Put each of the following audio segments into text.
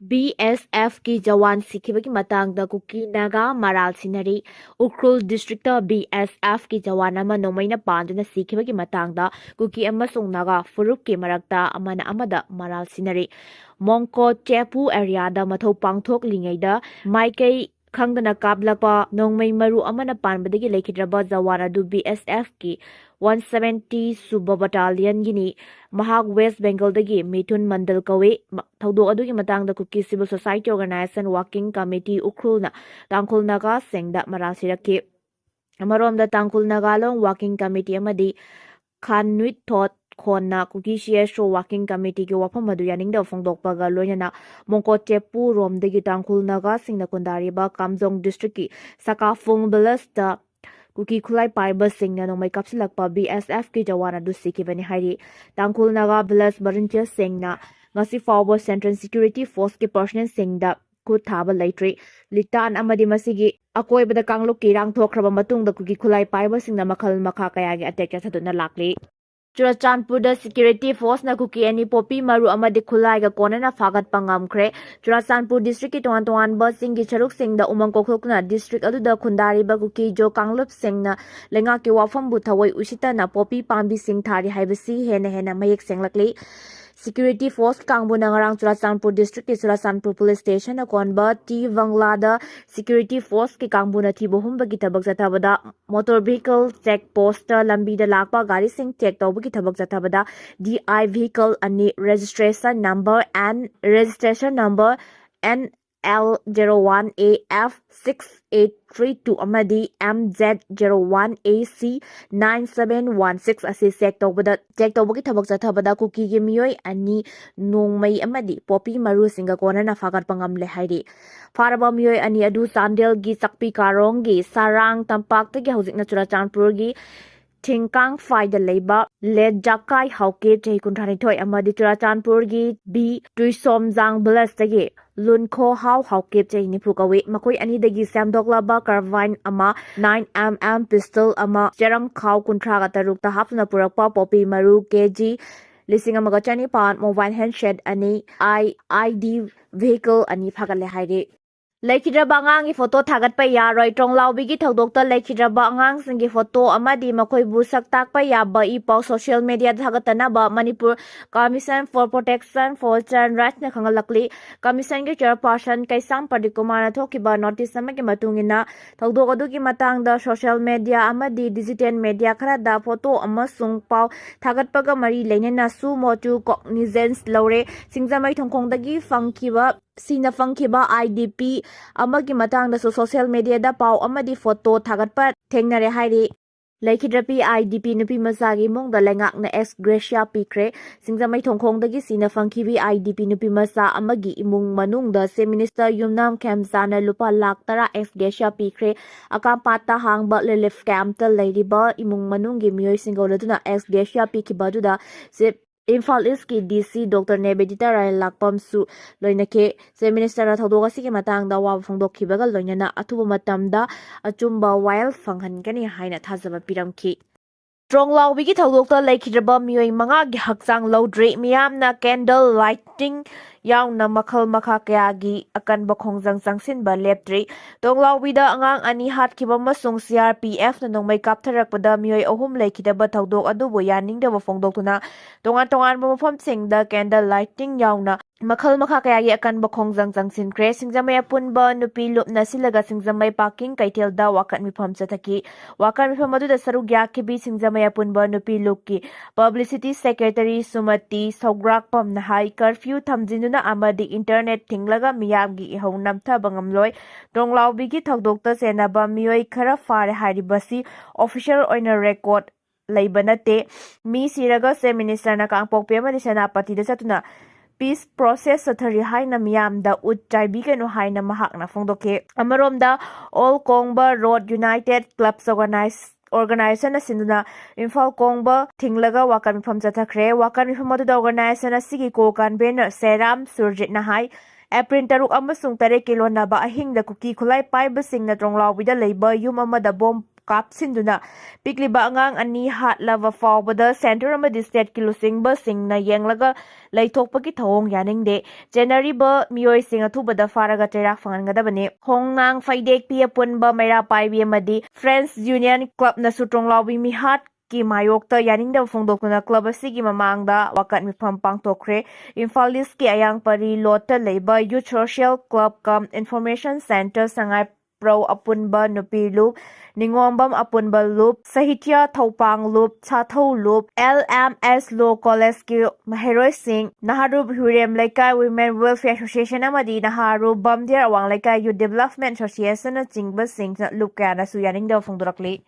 BSF ki jawan sikhibagi matangda Kuki Naga maral sinari Ukhrul districta BSF ki jawan ama nomaina panduna sikhibagi matangda Kuki amasung Naga furuk ki marakta amana amada maral sinari Mongko Chepu area da mathau pangthok lingaida maikai khangdana kablakpa nongmai maru amana panbadagi Leikhidraba jawan adu BSF ki 170 suba battalion gini Mahag West Bengal dagi Mithun Mandal kawe thawdok adugi matangda Kuki Civil Society Organization Working Committee Ukhrulna Tangkhul Naga sengda maral sirakki amaromda Tangkhul Naga long Working Committee amadi Khanwit Thot khonna Kuki CSO Working Committee ki wafam adu yaningda phongdokpaga loinana Mongko Chepu romdagi Tangkhul Naga singna kundariba Kamjong district ki Sakafung Belasta Kuki khulai paiba singna nongmai kapsilakpa BSF ki jawana du sikibani hairi Tangkhul Naga Bilas Volunteer singna ngasi fawba Central Security Force ki personnel singda khut thaba laitri litan amadi masigi akoibada kangluk ki rang thokraba matungda Kuki khulai paiba singna makhl makha kayagi attack saduna lakli Churachandpurda Security Force na Kuki ani popi maru amadi khulai ga konana fagat pangamkhre Churachandpur district ki tongan ba singgi charuk singda umang kokhlokna district aduda khundari ba Kuki jo kanglup singna lenga ki wafam bu thawai usita na popi pambi sing thari haibasi hena mayek senglakli Security Force kangbu nangarang Churachandpur district ki Churachandpur police station na konba T Vanglada Security Force ki kangbu na thi bohum bagi thabak jatabada motor vehicle check post lambi da lakpa gari sing check tawbu ki thabak jatabada DI vehicle ani registration number NL01AF6832 amadi MZ01AC9716 ase check tawbagi thabak jathabada Kuki gi miyoi ani nongmai amadi popi maru singa kona na fagat pangam le hairi faraba miyoi ani adu Chandel gi sakpi karong gi sarang tampak te gi hojik na Churachandpur gi Thingkang Faida Leiba Led Jakai Hauke Jai Kunthani Thoi Amadi Churachandpur gi B Tuisomjang Blastagi Lunkho Hau Hauke Jai Nipukawi Makoi Ani Dagi Samdoklaba Carbine ama 9mm pistol ama Cherang Khau Kunthraga Tarukta Hapna Purakpa Popi Maru KG Lising amaga chani pan mobile handset ani ID vehicle ani phagale hairi Leikhidraba angang gi photo thagat pa yaroi tonglaw bigi thodokta Leikhidraba angang singi photo amadi makoi bu saktak pa yaba ipaw social media thagatana ba Manipur Commission for Protection for Child Rights na khangalakli commission gi chairperson Kaisam Padikumar na thokiba notice amagi matungina thodok adu gi matangda social media amadi digital media khara da photo amasung paw thagat paga mari leinena su motu cognizance lore singjamai thongkhongdagi fangkiba Sina fangkiba IDP amagi matangda social media da paw amadi photo thagatpa thengnare hairi Leikhidrapi IDP nupi masagi mongda lengak na ex gracia pikre singjamai thongkhongdagi sina fangkibi IDP nupi masa amagi imung manungda se minister Yumnam Kemzana lupa lakh tara ex gracia pikre akampata hangba relief camp ta leiriba imung manunggi miyoi singoladuna ex gracia pikibaduda se Imphal East ki DC Dr. Nebedita Rai Lakpam su loinake se minister na thodok asigi matangda wa phongdokhibaga loinana athuba matamda achumba wild phanghankani haina thajaba piramki Stronglaw bigi thodokta Leikhidraba miyoi manga gi hakchang lodre miyamna candle lighting yauna makhl makha kayagi akan bakhongjang changsin ba leptre tonglaw bida angang ani hatkiba masung CRPF na nongmai kaptharakpada miyoi ahum Leikhidraba thodok adubo yaningda ba phongdoktuna tongan mafam singda candle lighting yauna makhl makha kayagi akan bakhongjang changsin kre singjamai apunba nupi lupna silaga singjamai parking kaitelda wakat mifam chathaki wakat mifam aduda saruk yakibi singjamai apunba nupi lukki publicity secretary Sumati Sograkpam na hai curfew thamjinuna amadi internet thinglaga miyamgi ihau namthaba ngamloi tonglaw bigi thodokta senaba miyoi khara Phare haribasi official oina record leibanate mi siraga se minister na kangpokpe amadi senapati da chatuna peace process sathari haina miyamda utchaibi kenu haina mahakna phongdoke amaromda all Kongba Road United Clubs Organization asinduna Imphal Kongba thinglaga wakan mifam chathakre wakan mifam adu organization asigi ko convener Seram Surjit nahai April 3 amasung 3 kilo na ba ahingda Kuki khulai paiba singna tonglaw bida leiba yum amada bomb kapsinduna pikliba angang ani hatlava fawbada center amadi state kilosingba singna yenglaga laithokpagi thawong yaningde jenariba miyoi singa thubada faraga terak fangangadabani hongnang faidek pia punba maira paibi amadi friends union club na sutronglawi mihat ki mayokta yaningda fongdokuna club asigi mamangda wakat mifam pangtokre Imphal East ki ayang pari lota leiba youth social club kam information center sangai pro apunba nupi loop ningombam apunba loop sahitya thopang loop chathau loop LMS law college ki maheroi singh naharu hurem laikai women welfare association amadi naharu bamdiar awang laikai youth development association na chingba sing loop kana su yaningda fongdorakli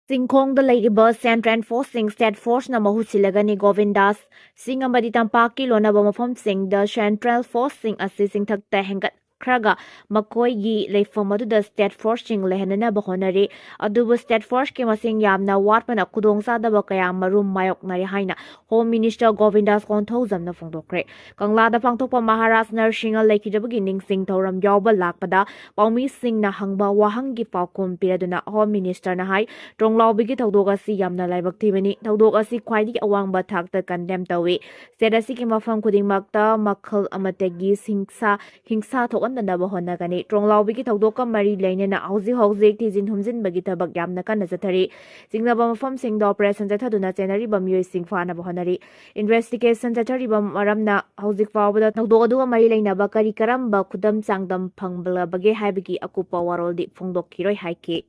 Singkhongda leiriba Central Forcing State Force na mahusilagani Govindas Singh amadi tampaki lonaba mafam singda Central Forcing asi singthakta hengat khraga makoigi leifam aduda State Forcing lehanana bahonari adubu State Force ke masing yamna watpana kudong sadaba kaya marum mayok nari haina Home Minister Govindas konthozam na fongdokre Kanglada pangtokpa Maharaj Narsinga Leikhidrabagi ningsing thoram yawba lakpada Paumi Singh na hangba wahangi paukum piraduna Home Minister na hai Tronglawbigi thawdok asi yamna laibak thibani thawdok asi khwaidigi awangba thakta condemn tawi state asigi mafam khudingmakta makhl amategi hingsa thokandanaba honagani Tronglawbigi thawdoka mari leinena hauzik tijin humjinbagi thabak yamna kanna jathari singnaba mafam singda operation jathaduna chenariba miyoi sing fanaba honari investigation jathariba maramna hauzik fawbada thawdok aduga mari leinaba kari karamba khudam changdam phangblabage haibigi akupa waroldi phongdokkiroi haiki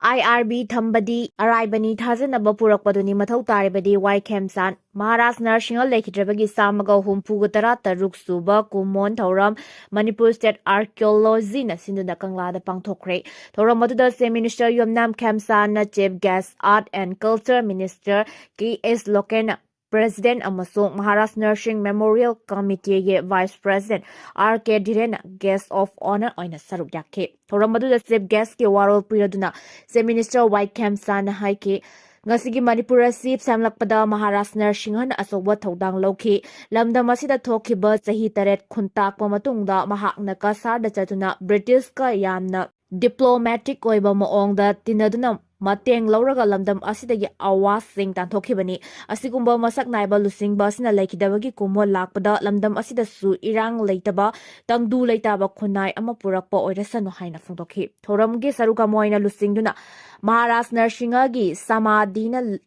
IRB thambadi Aroibi thajanaba purakpaduni mathau taribadi Y Khemsan Maharaj Narsinga Leikhidrabagi samaga humpuga tara taruk suba kumon thoram Manipur State Archaeology na sinduna kanglada pangthokre thoram aduda State Minister Yomnam Khemsan na Chief Guest Art and Culture Minister KS Lokena President amasung Maharaj Nursing Memorial Committee ge Vice President RK Dhirena Guest of Honor oina saruk yakhe thoram aduda Chief Guest ke warol piraduna State Minister Y Khemsan na haike ngasigi Manipur asip samlakpada Maharaj Nursing han asoba thodang lokhi lamdam asida thokhiba chahi taret khuntakpa matungda mahakna kasarda chatuna British ka yamna diplomatic oiba maongda tinaduna mateng lauraga lamdam asidagi awas sing tanthokibani asigumba masak naiba lusingba asina Leikhidabagi kumo lakpada lamdam asida su irang leitaba tangdu leitaba khunai ama purakpa oirasano haina phongdokhi thoramgi saruka moina lusingduna Maharaj Nursingagi samadina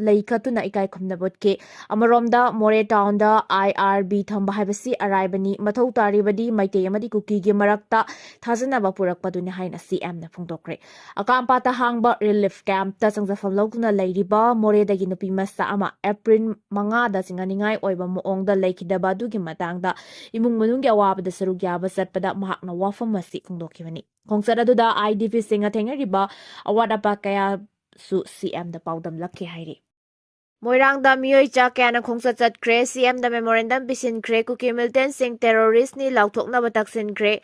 leikhatuna ikai khumnabotke amaromda More Townda IRB thamba haibasi Aroibani mathau taribadi maitei amadi Kuki gi marakta thajanaba purakpaduni haina CM na phongdokre akampata hangba relief camp ta changjafam lawtuna leiriba More dagi nupi masa ama April 5 da singaningai oiba moongda Leikhidaba dugi matangda imung manunggi awabada saruk yaba satpada mahakna wafam masi phongdokibani khongsara duda IDP singa thengariba awada pa kaya su CM da paudam lakhe hairi Moirang da miyoi cha kaya khongsa chatkre CM da memorandum bisinkre Kuki Milton Singh terrorist ni lauthokna bataksinkre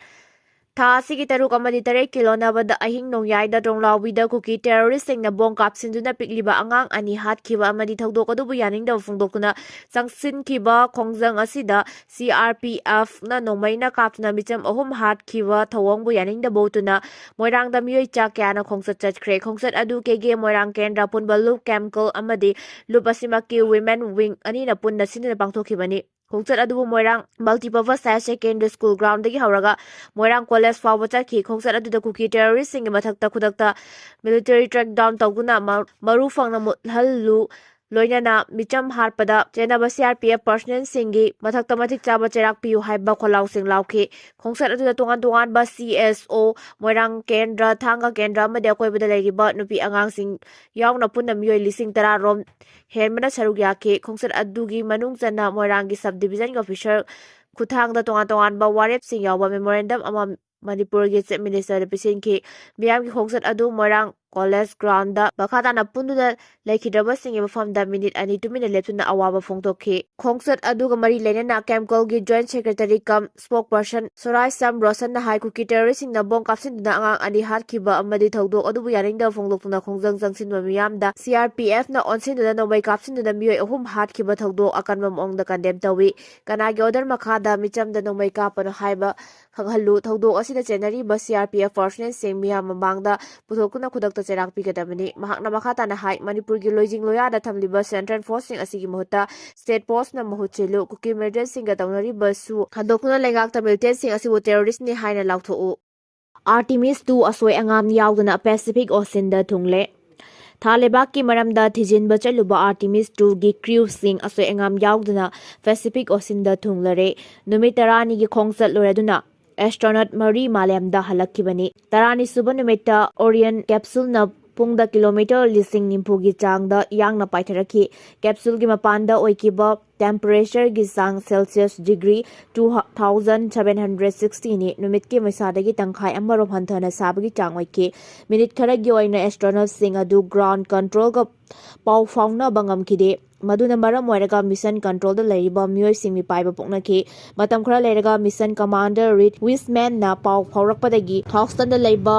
Tha asigi taruk amadi tare kilonabada ahing nongyai da Tronglawbida Kuki terrorist singna bong kapsinduna pikliba angang ani hatkhiba amadi thawdok adubu yaningda phongdokuna changsinkhiba khongjang asida CRPF na nongmaina kaptuna micham ahum hatkhiba thawongbu yaningda botuna Moirang da miyoi cha kyana khongsat chatkre khongsat adu kege Moirang kendra punba loop chemical amadi loop asimaki women wing ani na punna sinna pangthokhibani khongsat adubu Moirang multipurpose higher secondary school ground dagi hawraga Moirang college fawba chakhi khongsat aduda Kuki terrorist sing mathakta khudakta military track down tawguna maru fangna muthallu loinana micham harpada chenaba CRPF personnel singi mathakta mathik chaba cherak piu haiba kholaw sing laukhi khongsat aduda tongan ba CSO Moirang kendra thanga kendra amade akoibada leiriba nupi angang sing yawna punna miyoi lising tara rom hermana saruk yakhe khongsat adugi manung chana Moirang gi subdivision officer kuthangda tongan ba warep sing yawba memorandum ama Manipur gi Chief Minister pisinki miyam gi khongsat adu Moirang college ground da bakhatana punduda Leikhidraba singi mafamda minute ani tumina leptuna awaba phongtokhi khongsat aduga mari lenena chemical gi joint secretary kam spokesperson Sorai Sam Rosan na hai Kuki terrorist singna bong kapsinduna angang ani hatkhiba amadi thawdok adubu yaningda phongdoktuna khongjang jangsinba miyamda CRPF na onsinduna nombai kapsinduna miyoi ahum hatkhiba thawdok akanma mongda condemn tawi kanagi order makhada michamda nombai kapano haiba khanghallu thawdok asida chenari ba CRPF personnel sing miyam mamangda puthokuna khudakta चेराक पिगदबनी महाकना मखाताना हाई मणिपुर की लोइजिंग लोयादा थमलिबा central forcing असिगी महत्ता state post ना महूचिलु cookie murder सिंगा तौनरी बसु हदोकुना लेंगाक मिलिटेंट सिंग असिबु टेररिस्ट नि हाइना लाउथोउ आर्टिमिस 2 असोय अंगाम यावदना पैसिफिक ओशन दा थुंगले थालेबाक की मरमदा थिजिनबा चलुबा आर्टिमिस 2 गी क्रू सिंग असोय अंगाम यावदना पैसिफिक ओशन दा थुंगलरे नुमित 30 गी खोंगचत लोरेदुना एस्ट्रोनॉट मरी मालेमदा हलक्किबनी 30 सुबा नुमित्ता ओरियन कैप्सूल न पुंगदा किलोमीटर लिसिंग निम्फुगी चांगदा यांगना पाइथरखी कैप्सूल की मपानदा ओइकिबा टेम्परेचर की चांग सेल्सियस डिग्री 2760 नि नुमित की मैसादगी तंखाय अमरोम हंथना साबगी चांग ओइकी मिनिट खरगी ओइना एस्ट्रोनॉट सिंग अदु ग्राउंड कंट्रोल का पाउ फाउना बंगमखिदे मदुना मरम ओइरगा मिशन कंट्रोल दा लैरिबा मियोय सिंग मिपाइबा पोकनखी मतम खरा लैरगा मिशन कमांडर रिड विसमैन ना पाउ फाउरकपदगी हॉस्टन दा लैबा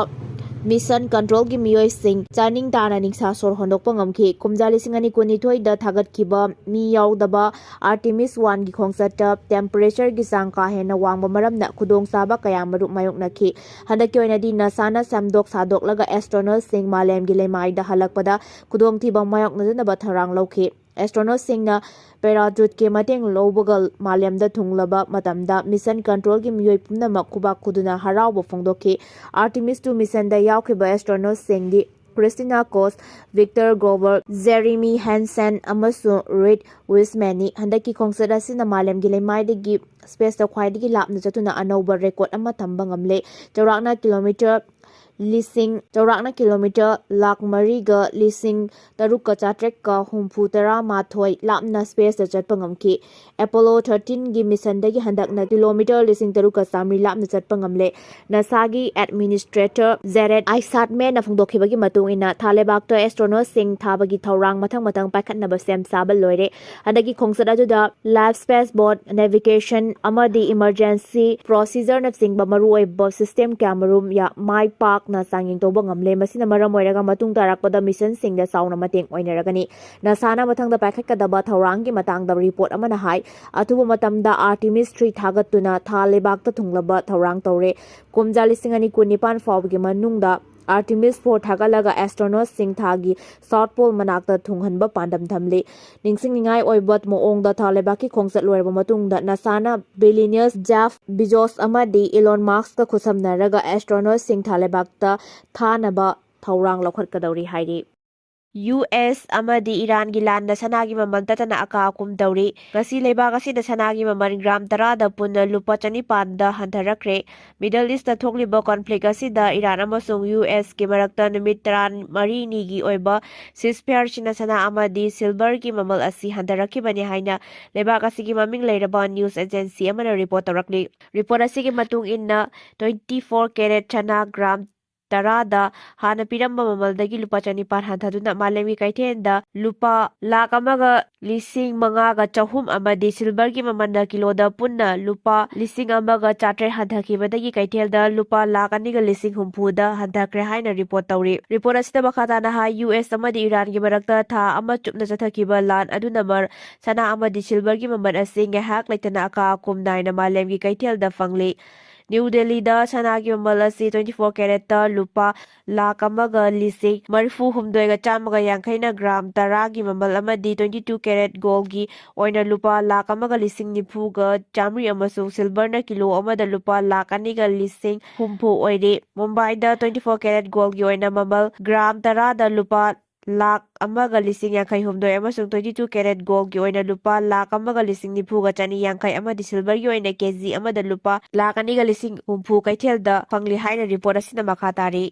मिशन कंट्रोल की मियोय सिंग चानिंग ताना निंसा सोर होंदोकपा ngamki kumja 2022 दा थागतखिबा मी यावदबा आर्टिमिस 1 की खोंगसत टेम्परेचर की चांग का हेना वांगबा मरमना खुदोंग साबा कया मरु मायोकनखी हंदकी ओइनादी नासाना समदोक सादोकलगा एस्ट्रोनॉट सिंग मालेम की लेमाइदा हलकपदा खुदोंग थिबा मायोकनदनबा थरांग लौखि एस्ट्रोनॉट सिंगना पैराजूट के मतेंग लौबगल मालेमदा थुंगलबा मतमदा मिशन कंट्रोल की मियोय पुनमक खुबाक खुदुना हरावबा फोंदोखि आर्टिमिस 2 मिशन दा यावखिबा एस्ट्रोनॉट सिंगदी Christina Koch Victor Glover Jeremy Hansen अमसु रिड विसमैनी हंदकी खोंगसद असिना मालेम की लेमाइदगी स्पेस दा ख्वाइदगी लापना चतुना अनौबा रेकॉर्ड अमा थंबा ngamle चौराकना किलोमीटर लिसिंग चौराकना किलोमीटर लाख मरीगा लिसिंग तरुक चाट्रेक का हुम्फु तरा माथोय लापना स्पेस दा चटपा ngamki एपोलो 13 की मिशन दगी हंदकना किलोमीटर लिसिंग तरुक चामरी लापना चटपा ngamle नासागी एडमिनिस्ट्रेटर जेरेड आइसाटमे ना फोंदोखिबगी मतुंगिना थालेबाक्ता एस्ट्रोनॉट सिंग थाबगी थौरांग मथंग मथंग पाखतनबा सेम साबा लोइरे हंदकी खोंगसद अदुदा लाइफ स्पेस बोर्ड नेविगेशन अमदी इमरजेंसी प्रोसीजर ना सिंगबा मरुओइबा सिस्टम कैमरूम या माइ पाक ना सांगिंग तोबा ngamle masina maram oiraga matung tarakpada mission singda sauna mateng oinaragani nasana mathangda paikhatkadaba thorang gi matangda report amana hai athuba matamda artemis 3 thagatuna thalebakta thunglaba thorang tore kumja 2019 fawgi manungda Artemis 4 थागलगा astronaut सिंग थागी south pole मनाक्ता थुंगहनबा पांडम थमले निंगसिंगनिंगाई ओइबत मोओंगदा थालेबाकी खोंगसत लोरबा मतुंगदा नासाना बिलियनियर्स जेफ बिजोस अमदी इलोन मास्क का खुसमनरगा एस्ट्रोनॉट सिंग थालेबाक्ता थानबा थौरांग लौखटकदौरी हाइरी US अमदी ईरान की लान सनागी ममल ततना अकाकुम दौरी गसी लेबाग असिदा सनागी ममल ग्राम 10 दा पुन लुपा 2,500 दा हंथरक्रे मिडल ईस्ट दा थोकलिबा कॉन्फ्लिक्ट असिदा ईरान अमसुंग US के मरक्ता नुमित 34 की ओइबा सिसफेयर चिना सना अमदी सिल्वर की ममल असि हंथरखिबनि हाइना लेबाग असिगी ममिंग लेरबा न्यूज एजेंसी अमना रिपोर्ट तौरक्ली रिपोर्ट असिगी मतुंग इन्ना 24 कैरेट चना ग्राम 10 दा हाना पिरम्बा ममलदगी लुपा 2,500 हंथदुना मालेमी कैथेंदा लुपा लाख अमगा लिसिंग मंगागा चहुम अमदी सिल्वर की ममंदा किलोदा पुन्ना लुपा लिसिंग अमगा 400 हंथखिबदगी कैथेलदा लुपा लाख अनिगा लिसिंग हुम्फुदा हंथख्रे हाइना रिपोर्ट तौरी रिपोर्ट असिदा मखाताना हा US अमदी ईरान की मरक्ता था अमा चुपना चथखिबा लान अदुना मर सना अमदी सिल्वर की ममन असिंग हैक लेतना अका कुम नाइना मालेमी कैथेलदा फंगली न्यू दिल्ली दा सना की ममल असी 24 कैरेट लुपा लाख अमगा लिसिंग मरफू हुमदोयगा चामगा यांखैना ग्राम 10 की ममल अमदी 22 कैरेट गोल्ड की ओइना लुपा लाख अमगा लिसिंग निफूगा चामरी अमसु सिल्वर ना किलो अमदा लुपा लाख अनिगा लिसिंग हुमफू ओइरे मुंबई दा 24 कैरेट गोल्ड की ओइना ममल ग्राम 10 दा लुपा लाख अमगा लिसिंग यांखै हुमदोय अमसुंग 22 कैरेट गोल्ड की ओइना लुपा लाख अमगा लिसिंग निफूगा चनी यांखै अमदी सिल्वर की ओइना केजी अमदा लुपा लाख अनिगा लिसिंग हुमफू कैथेलदा फंगली हाइना रिपोर्ट असिना मखा तारी